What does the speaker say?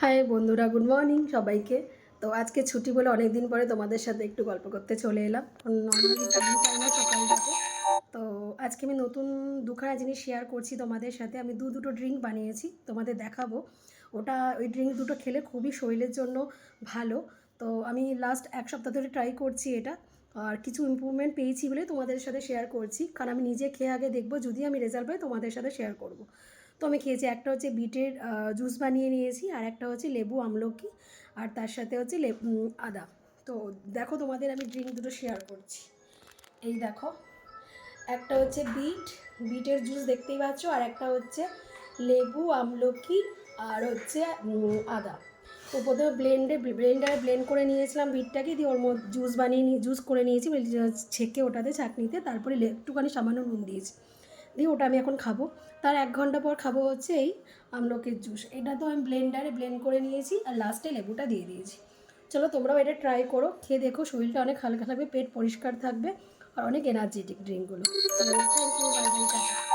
High বন্ধুরা, good morning সবাইকে। তো আজকে ছুটি বলে অনেক দিন পরে তোমাদের সাথে একটু গল্প করতে চলে এলাম। নর্মালি টাইম পাই না সকালটাতে। তো আজকে আমি নতুন দুখানা জিনিস শেয়ার করছি তোমাদের সাথে। আমি দুটো ড্রিঙ্ক বানিয়েছি, তোমাদের দেখাবো। ওই ড্রিঙ্ক দুটো খেলে খুবই শরীরের জন্য ভালো। তো আমি লাস্ট এক সপ্তাহ ধরে ট্রাই করছি এটা, আর কিছু ইমপ্রুভমেন্ট পেয়েছি বলে তোমাদের সাথে শেয়ার করছি। কারণ আমি নিজে খেয়ে আগে দেখবো, যদি আমি রেজাল্ট পাই তোমাদের সাথে শেয়ার করব। তো আমি খেয়েছি, একটা হচ্ছে বিটের জুস বানিয়ে নিয়েছি, আর একটা হচ্ছে লেবু আমলকি, আর তার সাথে হচ্ছে আদা। তো দেখো, তোমাদের আমি ড্রিঙ্ক দুটো শেয়ার করছি। এই দেখো, একটা হচ্ছে বিটের জুস দেখতেই পাচ্ছ, আর একটা হচ্ছে লেবু আমলকি, আর হচ্ছে আদা। তো প্রথমে ব্লেন্ডারে ব্লেন্ড করে নিয়েছিলাম বিটটাকে, দিয়ে ওর মধ্যে জুস করে নিয়েছি ছেঁকে, ওটাতে চাটনিতে, তারপরে একটুখানি সামান্য নুন দিয়েছি, দিয়ে ওটা আমি এখন খাবো। তার 1 ঘন্টা পর খাবো হচ্ছে এই আমলকির জুস। এটা তো আমি ব্লেন্ডারে ব্লেন্ড করে নিয়েছি, আর লাস্টে লেবুটা দিয়ে দিয়েছি। চলো তোমরাও এটা ট্রাই করো, খেয়ে দেখো, শরীরটা অনেক হালকা থাকবে, পেট পরিষ্কার থাকবে, আর অনেক এনার্জেটিক ড্রিঙ্কগুলো। তো thank you, bye bye, tata.